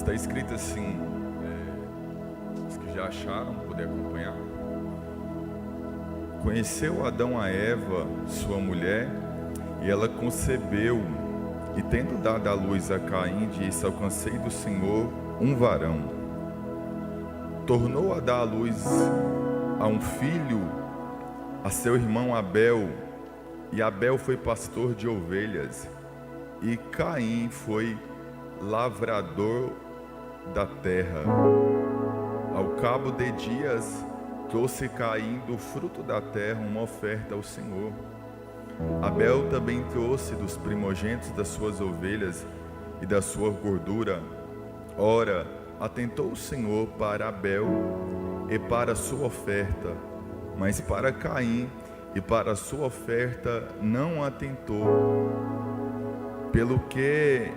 está escrito assim, os que já acharam, poder acompanhar. Conheceu Adão a Eva, sua mulher, e ela concebeu, e tendo dado à luz a Caim, disse: alcancei do Senhor um varão. Tornou a dar à luz a um filho, a seu irmão Abel, e Abel foi pastor de ovelhas, e Caim foi lavrador da terra. Ao cabo de dias, trouxe Caim do fruto da terra uma oferta ao Senhor. Abel também trouxe dos primogênitos das suas ovelhas e da sua gordura. Ora, atentou o Senhor para Abel e para a sua oferta, mas para Caim e para a sua oferta não atentou. Pelo que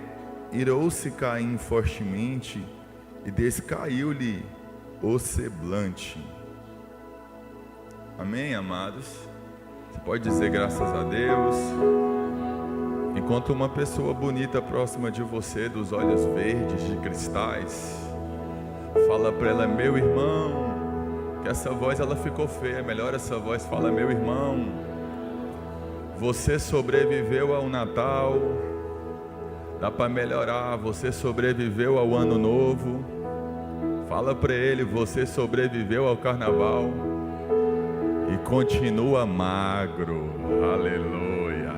irou-se Caim fortemente e descaiu-lhe o semblante. Amém, amados? Você pode dizer graças a Deus. Enquanto uma pessoa bonita próxima de você, dos olhos verdes de cristais, fala para ela: meu irmão. Que essa voz ela ficou feia, melhor essa voz. Fala: meu irmão, você sobreviveu ao Natal, dá para melhorar. Você sobreviveu ao Ano Novo. Fala para ele: você sobreviveu ao Carnaval e continua magro. Aleluia.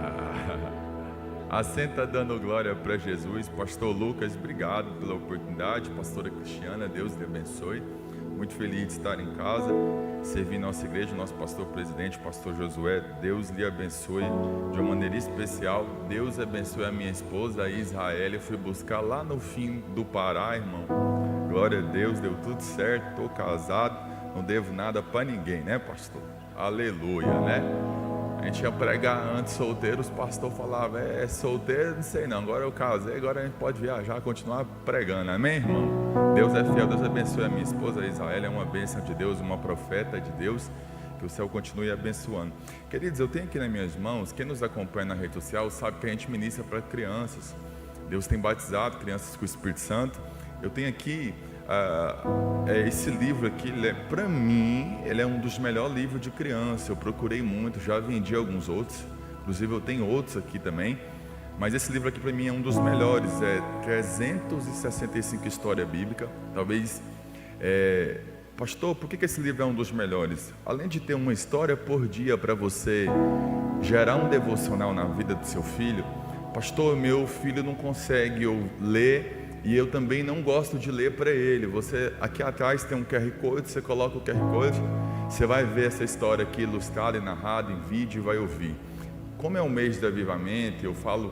Assenta dando glória para Jesus. Pastor Lucas, obrigado pela oportunidade. Pastora Cristiana, Deus lhe abençoe. Muito feliz de estar em casa, servir nossa igreja, nosso pastor presidente, pastor Josué. Deus lhe abençoe de uma maneira especial. Deus abençoe a minha esposa, a Israel. Eu fui buscar lá no fim do Pará, irmão. Glória a Deus, deu tudo certo, estou casado, não devo nada para ninguém, né, pastor? Aleluia, né? A gente ia pregar antes solteiro, os pastores falavam: solteiro, não sei não, agora eu casei, agora a gente pode viajar, continuar pregando, amém, irmão? Deus é fiel, Deus abençoe a minha esposa, a Israel, é uma bênção de Deus, uma profeta de Deus, que o céu continue abençoando. Queridos, eu tenho aqui nas minhas mãos, quem nos acompanha na rede social sabe que a gente ministra para crianças. Deus tem batizado crianças com o Espírito Santo. Eu tenho aqui esse livro aqui, para mim, ele é um dos melhores livros de criança. Eu procurei muito, já vendi alguns outros, inclusive eu tenho outros aqui também, mas esse livro aqui para mim é um dos melhores. É 365 história bíblica. Talvez, pastor, por que esse livro é um dos melhores? Além de ter uma história por dia para você gerar um devocional na vida do seu filho. Pastor, meu filho não consegue ler, e eu também não gosto de ler para ele. Você, aqui atrás tem um QR Code, você coloca o QR Code, você vai ver essa história aqui ilustrada e narrada em vídeo e vai ouvir. Como é um mês de avivamento, eu falo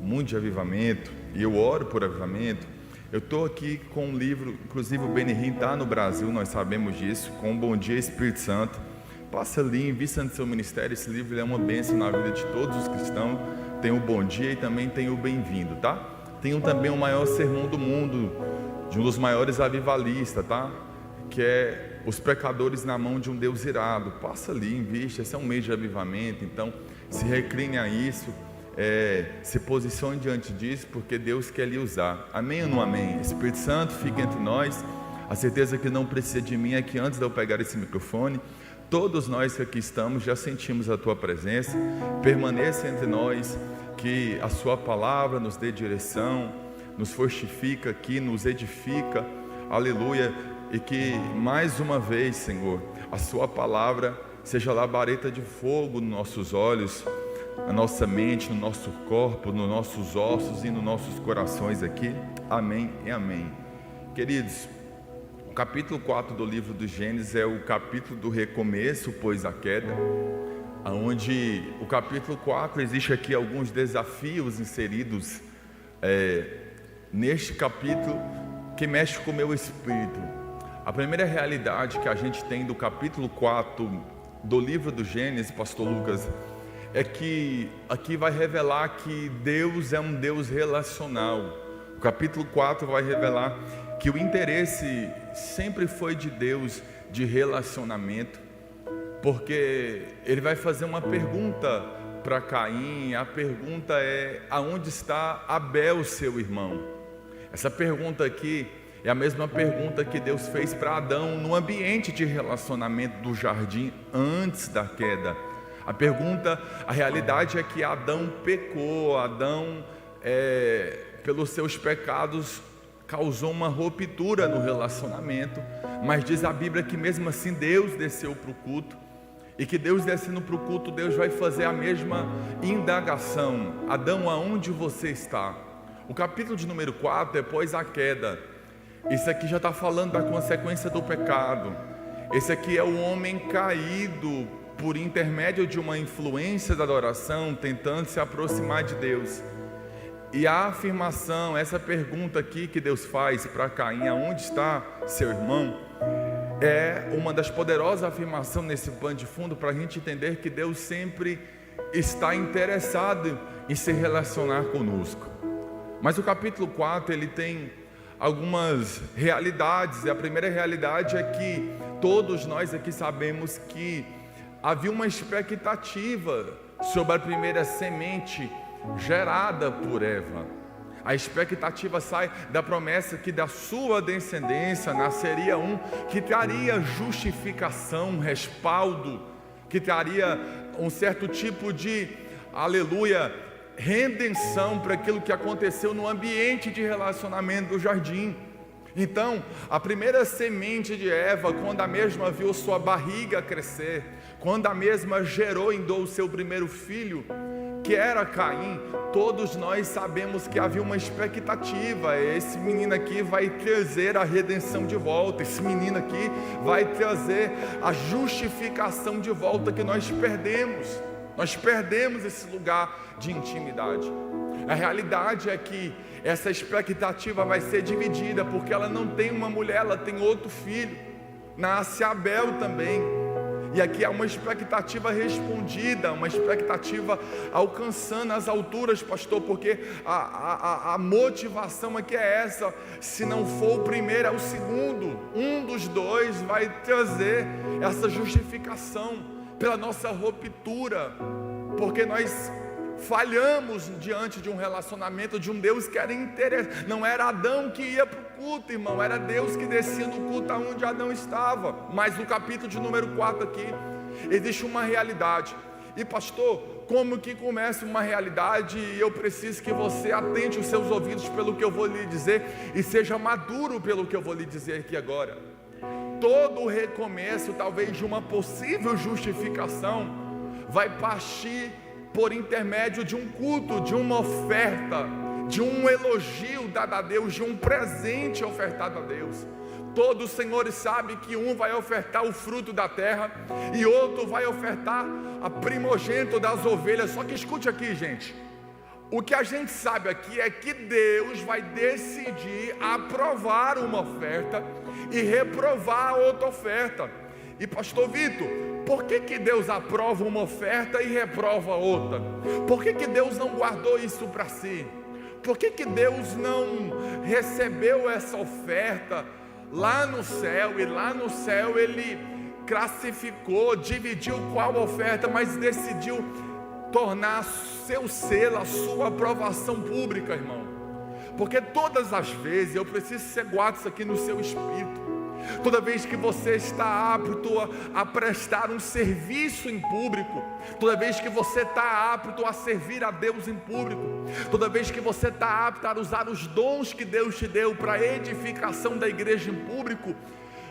muito de avivamento, e eu oro por avivamento. Eu estou aqui com um livro, inclusive o Benihim está no Brasil, nós sabemos disso, com o Bom Dia Espírito Santo. Passa ali, invista no seu ministério. Esse livro é uma bênção na vida de todos os cristãos. Tem o Bom Dia e também tem o Bem-vindo, tá? Tem também o maior sermão do mundo, de um dos maiores avivalistas, tá? Que é Os Pecadores na Mão de um Deus Irado. Passa ali, invista. Esse é um mês de avivamento, então se recline a isso, se posicione diante disso, porque Deus quer lhe usar. Amém ou não amém? Espírito Santo, fica entre nós. A certeza que não precisa de mim é que antes de eu pegar esse microfone, todos nós que aqui estamos já sentimos a tua presença. Permaneça entre nós, que a sua palavra nos dê direção, nos fortifica aqui, nos edifica, aleluia, e que mais uma vez, Senhor, a sua palavra seja labareda de fogo nos nossos olhos, na nossa mente, no nosso corpo, nos nossos ossos e nos nossos corações aqui. Amém e amém. Queridos, o capítulo 4 do livro do Gênesis é o capítulo do recomeço após a queda, onde o capítulo 4 existe aqui alguns desafios inseridos neste capítulo que mexe com o meu espírito. A primeira realidade que a gente tem do capítulo 4 do livro do Gênesis, pastor Lucas, é que aqui vai revelar que Deus é um Deus relacional. O capítulo 4 vai revelar que o interesse sempre foi de Deus de relacionamento, porque ele vai fazer uma pergunta para Caim. A pergunta é: aonde está Abel, seu irmão? Essa pergunta aqui é a mesma pergunta que Deus fez para Adão no ambiente de relacionamento do jardim antes da queda. A realidade é que Adão pecou, Adão, pelos seus pecados, causou uma ruptura no relacionamento, mas diz a Bíblia que mesmo assim Deus desceu para o culto, e que Deus descendo para o culto, Deus vai fazer a mesma indagação: Adão, aonde você está? O capítulo de número 4, depois a queda, isso aqui já está falando da consequência do pecado. Esse aqui é o homem caído por intermédio de uma influência da adoração, tentando se aproximar de Deus. E a afirmação, essa pergunta aqui que Deus faz para Caim: aonde está seu irmão? É uma das poderosas afirmações nesse pano de fundo, para a gente entender que Deus sempre está interessado em se relacionar conosco. Mas o capítulo 4, ele tem algumas realidades, e a primeira realidade é que todos nós aqui sabemos que havia uma expectativa sobre a primeira semente gerada por Eva. A expectativa sai da promessa que da sua descendência nasceria um que traria justificação, respaldo, que traria um certo tipo de, aleluia, redenção para aquilo que aconteceu no ambiente de relacionamento do jardim. Então, a primeira semente de Eva, quando a mesma viu sua barriga crescer, quando a mesma gerou e deu o seu primeiro filho, que era Caim, todos nós sabemos que havia uma expectativa: esse menino aqui vai trazer a redenção de volta, esse menino aqui vai trazer a justificação de volta que nós perdemos esse lugar de intimidade. A realidade é que essa expectativa vai ser dividida, porque ela não tem uma mulher, ela tem outro filho, nasce Abel também. E aqui há uma expectativa respondida, uma expectativa alcançando as alturas, pastor, porque a motivação aqui é essa: se não for o primeiro, é o segundo, um dos dois vai trazer essa justificação pela nossa ruptura, porque nós falhamos diante de um relacionamento de um Deus que era interessante. Não era Adão que ia para o culto, irmão, era Deus que descia no culto aonde Adão estava. Mas no capítulo de número 4 aqui, existe uma realidade. E pastor, como que começa uma realidade? E eu preciso que você atente os seus ouvidos pelo que eu vou lhe dizer, e seja maduro pelo que eu vou lhe dizer aqui agora. Todo o recomeço, talvez de uma possível justificação, vai partir por intermédio de um culto, de uma oferta, de um elogio dado a Deus, de um presente ofertado a Deus. Todos os senhores sabem que um vai ofertar o fruto da terra e outro vai ofertar a primogênito das ovelhas. Só que escute aqui, gente, o que a gente sabe aqui é que Deus vai decidir aprovar uma oferta e reprovar outra oferta. E pastor Vitor, por que Deus aprova uma oferta e reprova outra? Por que Deus não guardou isso para si? Por que Deus não recebeu essa oferta lá no céu, e lá no céu Ele classificou, dividiu qual oferta, mas decidiu tornar seu selo, a sua aprovação pública, irmão? Porque todas as vezes, eu preciso ser guardado isso aqui no seu espírito, toda vez que você está apto a prestar um serviço em público, toda vez que você está apto a servir a Deus em público, toda vez que você está apto a usar os dons que Deus te deu para a edificação da igreja em público,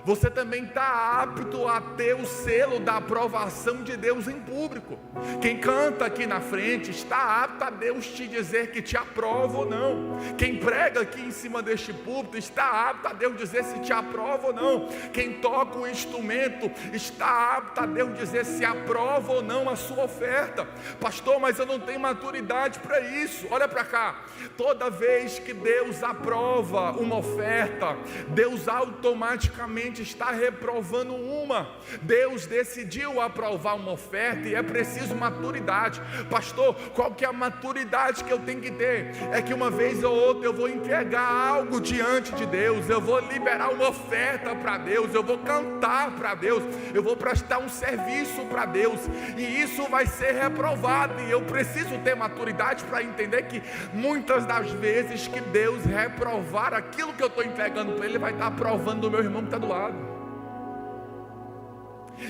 você também está apto a ter o selo da aprovação de Deus em público. Quem canta aqui na frente está apto a Deus te dizer que te aprova ou não. Quem prega aqui em cima deste púlpito está apto a Deus dizer se te aprova ou não. Quem toca o instrumento está apto a Deus dizer se aprova ou não a sua oferta. Pastor, mas eu não tenho maturidade para isso. Olha para cá, toda vez que Deus aprova uma oferta, Deus automaticamente somente está reprovando uma. Deus decidiu aprovar uma oferta e é preciso maturidade. Pastor, qual que é a maturidade que eu tenho que ter? É que uma vez ou outra eu vou entregar algo diante de Deus, eu vou liberar uma oferta para Deus, eu vou cantar para Deus, eu vou prestar um serviço para Deus, e isso vai ser reprovado, e eu preciso ter maturidade para entender que muitas das vezes que Deus reprovar aquilo que eu estou entregando para Ele, vai estar aprovando o meu irmão que está do lado.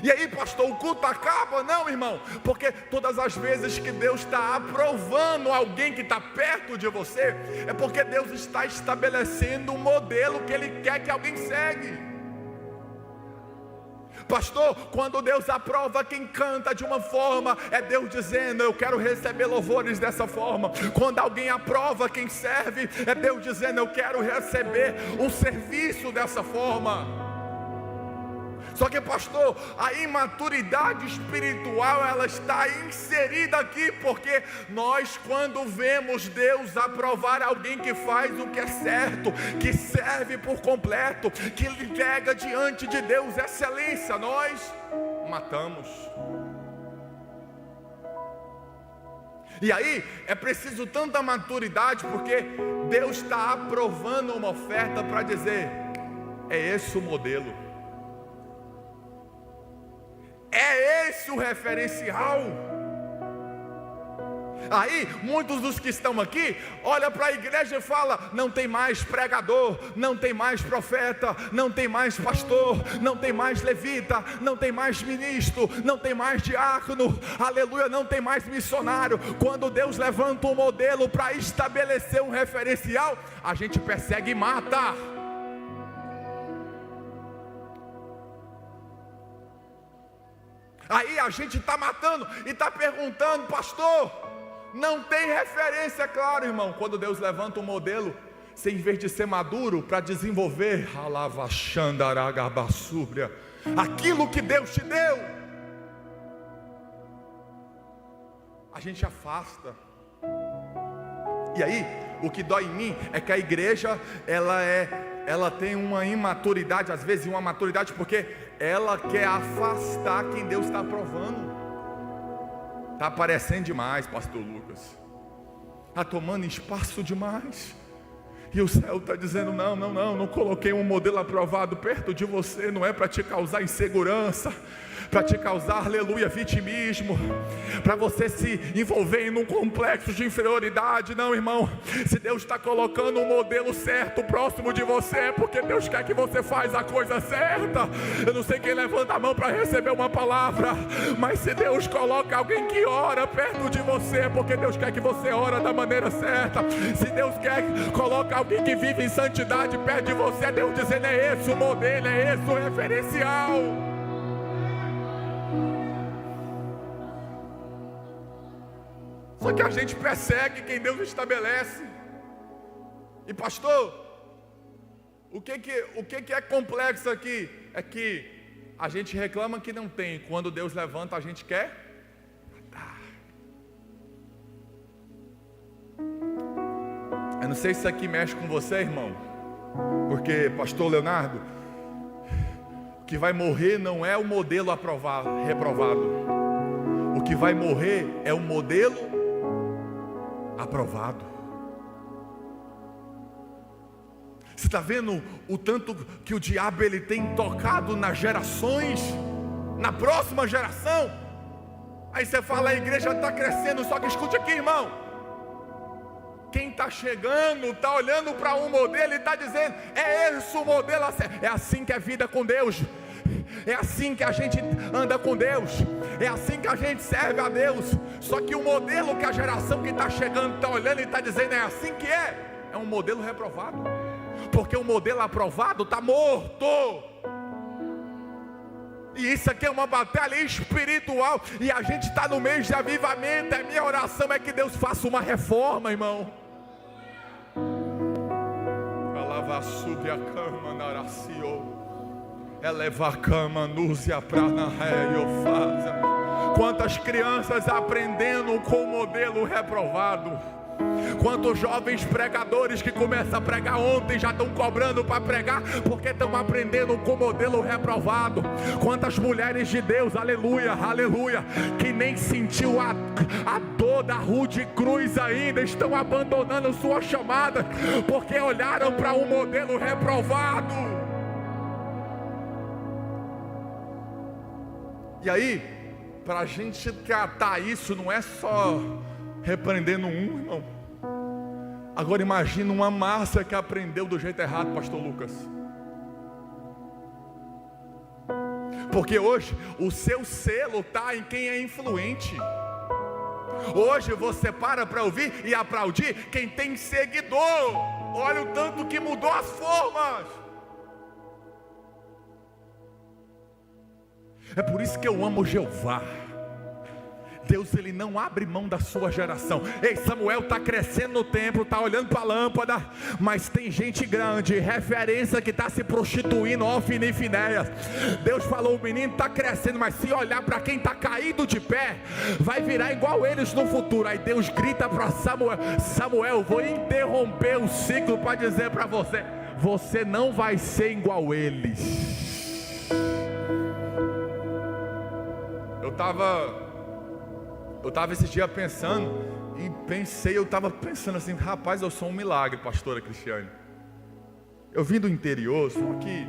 E aí, pastor, o culto acaba? Não, irmão, porque todas as vezes que Deus está aprovando alguém que está perto de você, é porque Deus está estabelecendo um modelo que Ele quer que alguém segue. Pastor, quando Deus aprova quem canta de uma forma, é Deus dizendo: eu quero receber louvores dessa forma. Quando alguém aprova quem serve, é Deus dizendo: eu quero receber um serviço dessa forma. Só que, pastor, a imaturidade espiritual, ela está inserida aqui, porque nós, quando vemos Deus aprovar alguém que faz o que é certo, que serve por completo, que entrega diante de Deus excelência, nós matamos. E aí, é preciso tanta maturidade, porque Deus está aprovando uma oferta para dizer: é esse o modelo. É esse o referencial. Aí, muitos dos que estão aqui, olham para a igreja e falam: não tem mais pregador, não tem mais profeta, não tem mais pastor, não tem mais levita, não tem mais ministro, não tem mais diácono, aleluia, não tem mais missionário. Quando Deus levanta um modelo para estabelecer um referencial, a gente persegue e mata. Aí a gente está matando e está perguntando: pastor, não tem referência. Claro, irmão, quando Deus levanta um modelo, você, em vez de ser maduro para desenvolver aquilo que Deus te deu, a gente afasta. E aí, o que dói em mim é que a igreja, ela tem uma imaturidade, às vezes uma maturidade, porque ela quer afastar quem Deus está aprovando. Está aparecendo demais, pastor Lucas, está tomando espaço demais, e o céu está dizendo: não coloquei um modelo aprovado perto de você, não é para te causar insegurança, para te causar, aleluia, vitimismo, para você se envolver em um complexo de inferioridade. Não, irmão, se Deus está colocando um modelo certo próximo de você, é porque Deus quer que você faça a coisa certa. Eu não sei quem levanta a mão para receber uma palavra, mas se Deus coloca alguém que ora perto de você, é porque Deus quer que você ora da maneira certa. Se Deus coloca alguém que vive em santidade perto de você, é Deus dizendo: é esse o modelo, é esse o referencial. Só que a gente persegue quem Deus estabelece. E pastor, o que é complexo aqui? É que a gente reclama que não tem. Quando Deus levanta, a gente quer matar. Eu não sei se isso aqui mexe com você, irmão, porque, pastor Leonardo, o que vai morrer não é o modelo reprovado. O que vai morrer é o modelo aprovado. Você está vendo o tanto que o diabo ele tem tocado nas gerações, na próxima geração? Aí você fala: a igreja está crescendo. Só que escute aqui, irmão, quem está chegando está olhando para um modelo e está dizendo: é esse o modelo. É assim que é vida com Deus, é assim que a gente anda com Deus, é assim que a gente serve a Deus. Só que o modelo que a geração que está chegando está olhando e está dizendo: é assim que é um modelo reprovado, porque o modelo aprovado está morto. E isso aqui é uma batalha espiritual, e a gente está no mês de avivamento. A minha oração é que Deus faça uma reforma, irmão. Alava-sube a cama na oração, eleva a cama, núzia pra na faz. Quantas crianças aprendendo com o modelo reprovado, Quantos jovens pregadores que começam a pregar ontem já estão cobrando para pregar, porque estão aprendendo com o modelo reprovado. Quantas mulheres de Deus, aleluia, aleluia, que nem sentiu a dor da rude cruz ainda, estão abandonando sua chamada, porque olharam para um modelo reprovado. E aí, para a gente tratar isso, não é só repreendendo um, irmão. Agora imagina uma massa que aprendeu do jeito errado, pastor Lucas. Porque hoje o seu selo está em quem é influente. Hoje você para ouvir e aplaudir quem tem seguidor. Olha o tanto que mudou as formas. É por isso que eu amo Jeová. Deus, ele não abre mão da sua geração. Ei, Samuel está crescendo no templo, está olhando para a lâmpada, mas tem gente grande, referência, que está se prostituindo, Ofni e Finéias. Deus falou, o menino está crescendo, mas se olhar para quem está caído de pé, vai virar igual eles no futuro. Aí Deus grita para Samuel: Samuel, vou interromper o ciclo para dizer para você, você não vai ser igual eles. Eu estava esse dia pensando, eu estava pensando assim, rapaz, eu sou um milagre, pastora Cristiane. Eu vim do interior, só que,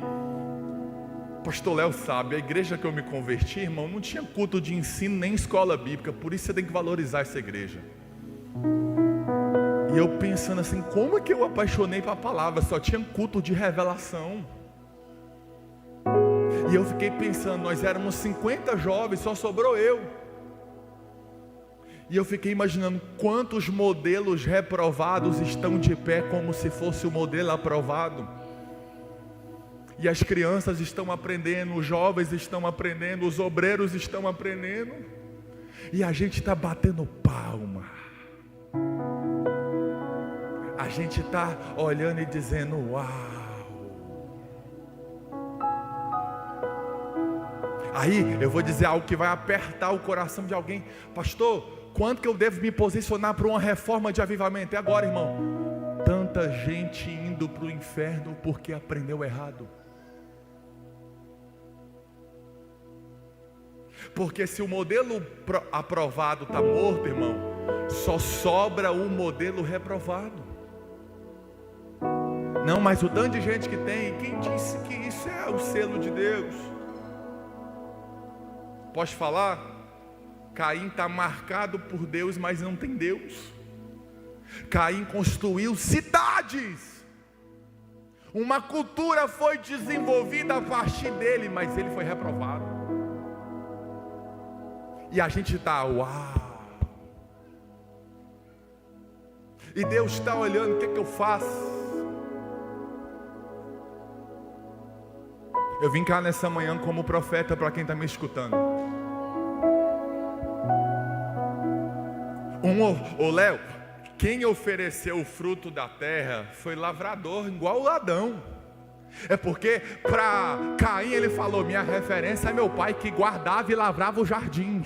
pastor Léo sabe, a igreja que eu me converti, irmão, não tinha culto de ensino nem escola bíblica, por isso você tem que valorizar essa igreja. E eu pensando assim, como é que eu apaixonei para a palavra, só tinha culto de revelação. E eu fiquei pensando, nós éramos 50 jovens, só sobrou eu. E eu fiquei imaginando quantos modelos reprovados estão de pé como se fosse o modelo aprovado. E as crianças estão aprendendo, os jovens estão aprendendo, os obreiros estão aprendendo. E a gente está batendo palma. A gente está olhando e dizendo, uau. Aí eu vou dizer algo que vai apertar o coração de alguém. Pastor, quanto que eu devo me posicionar para uma reforma de avivamento? É agora, irmão. Tanta gente indo para o inferno porque aprendeu errado. Porque se o modelo aprovado está morto, irmão, só sobra o modelo reprovado. Não, mas o tanto de gente que tem, quem disse que isso é o selo de Deus? Posso falar? Caim está marcado por Deus, mas não tem Deus. Caim construiu cidades. Uma cultura foi desenvolvida a partir dele, mas ele foi reprovado. E a gente está, uau. E Deus está olhando, o que eu faço? Eu vim cá nessa manhã como profeta para quem está me escutando. Ô Léo, quem ofereceu o fruto da terra foi lavrador, igual o Adão. É porque para Caim ele falou, minha referência é meu pai que guardava e lavrava o jardim.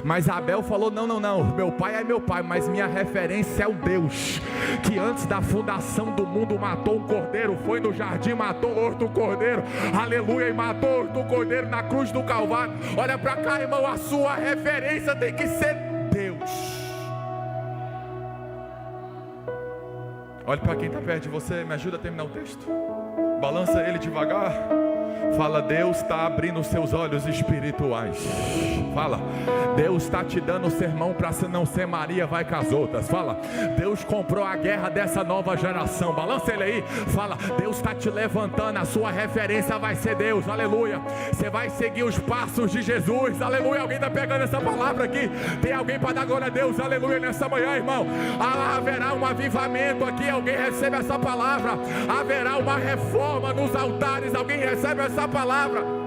Mas Abel falou, não, meu pai é meu pai, mas minha referência é o Deus que antes da fundação do mundo matou um cordeiro, foi no jardim, matou outro cordeiro, aleluia, e matou outro cordeiro na cruz do Calvário. Olha para cá, irmão, a sua referência tem que ser Deus. Olha para quem está perto de você, me ajuda a terminar o texto. Balança ele devagar. Fala, Deus está abrindo os seus olhos espirituais. Fala, Deus está te dando o sermão para não ser Maria vai com as outras. Fala, Deus comprou a guerra dessa nova geração. Balança ele aí. Fala, Deus está te levantando, a sua referência vai ser Deus, aleluia. Você vai seguir os passos de Jesus, aleluia. Alguém está pegando essa palavra aqui? Tem alguém para dar glória a Deus, aleluia, nessa manhã, irmão? Haverá um avivamento aqui, alguém recebe essa palavra. Haverá uma reforma nos altares, alguém recebe essa palavra.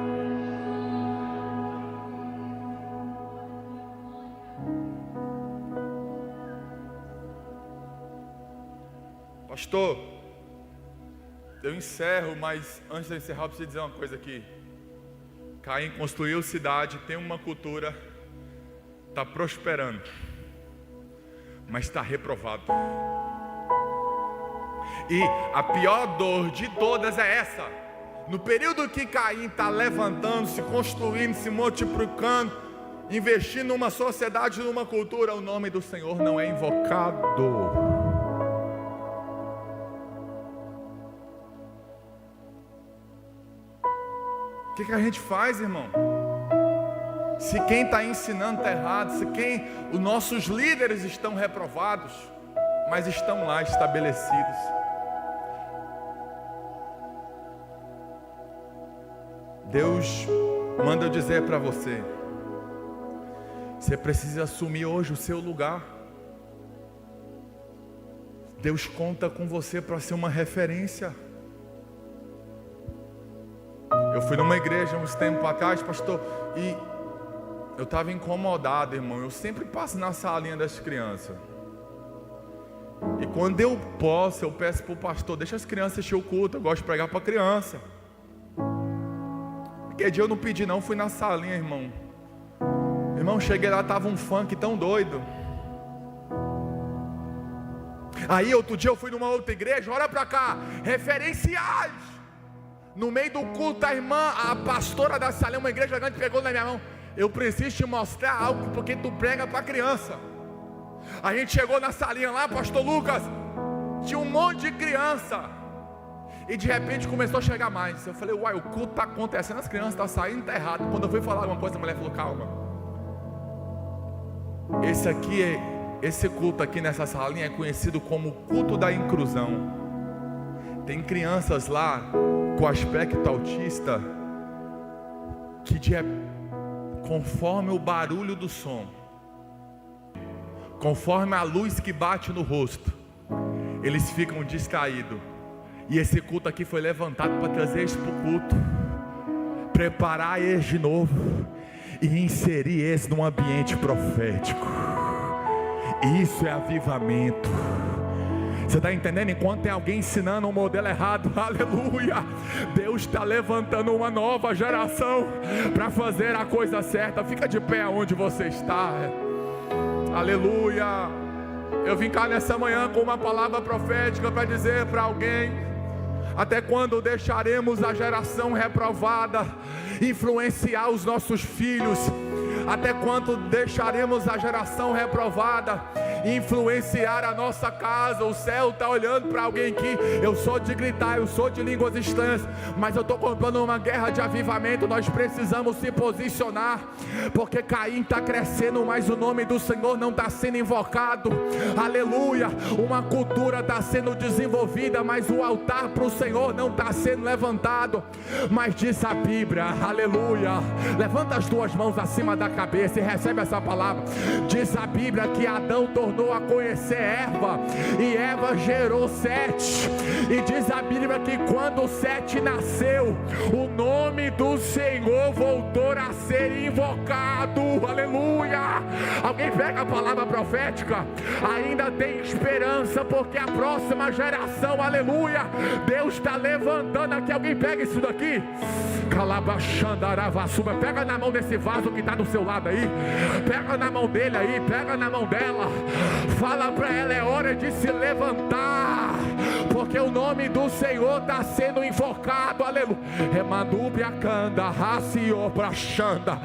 Pastor, eu encerro, mas antes de encerrar eu preciso dizer uma coisa aqui. Caim construiu cidade, tem uma cultura, está prosperando. mas está reprovado. E a pior dor de todas é essa: no período que Caim está levantando, se construindo, se multiplicando, investindo numa sociedade, numa cultura, o nome do Senhor não é invocado. O que a gente faz, irmão? Se quem está ensinando está errado, se os nossos líderes estão reprovados, mas estão lá estabelecidos. Deus manda eu dizer para você: você precisa assumir hoje o seu lugar. Deus conta com você para ser uma referência. Eu fui numa igreja uns tempos atrás, pastor, e eu estava incomodado, irmão. Eu sempre passo na salinha das crianças, e quando eu posso, eu peço para o pastor: deixa as crianças assistir o culto, eu gosto de pregar para criança. Aquele dia eu não pedi não, fui na salinha, irmão. Irmão, cheguei lá, estava um funk tão doido. Aí outro dia eu fui numa outra igreja, olha para cá, referenciais. No meio do culto, a pastora da salinha, uma igreja grande, pegou na minha mão: eu preciso te mostrar algo, porque tu prega para criança. A gente chegou na salinha lá, pastor Lucas, tinha um monte de criança, e de repente começou a chegar mais. Eu falei: uai, o culto está acontecendo, as crianças estão saindo, está errado. Quando eu fui falar alguma coisa, a mulher falou: calma, esse culto aqui nessa salinha é conhecido como culto da inclusão. Tem crianças lá com aspecto autista, que conforme o barulho do som, conforme a luz que bate no rosto, eles ficam distraídos. E esse culto aqui foi levantado para trazer eles para o culto, preparar eles de novo e inserir eles num ambiente profético. Isso é avivamento. Você está entendendo? Enquanto tem alguém ensinando um modelo errado, aleluia, Deus está levantando uma nova geração para fazer a coisa certa. Fica de pé onde você está. Aleluia. Eu vim cá nessa manhã com uma palavra profética para dizer para alguém: até quando deixaremos a geração reprovada influenciar os nossos filhos? Até quando deixaremos a geração reprovada influenciar a nossa casa? O céu está olhando para alguém que: eu sou de gritar, eu sou de línguas estranhas, mas eu estou comprando uma guerra de avivamento. Nós precisamos se posicionar, porque Caim está crescendo, mas o nome do Senhor não está sendo invocado. Aleluia. Uma cultura está sendo desenvolvida, mas o altar para o Senhor não está sendo levantado. Mas diz a Bíblia, aleluia, levanta as tuas mãos acima da cabeça e recebe essa palavra. Diz a Bíblia que Adão tornou a conhecer Eva, e Eva gerou Sete. E diz a Bíblia que quando Sete nasceu, o nome do Senhor voltou a ser invocado. Aleluia. Alguém pega a palavra profética? Ainda tem esperança, porque a próxima geração, aleluia, Deus está levantando aqui. Alguém pega isso daqui? Calabachandaravassuba. Pega na mão desse vaso que está do seu lado aí, pega na mão dele aí, pega na mão dela, fala para ela: é hora de se levantar, porque o nome do Senhor está sendo invocado. Aleluia. Remanúbia canda, racio prachanda.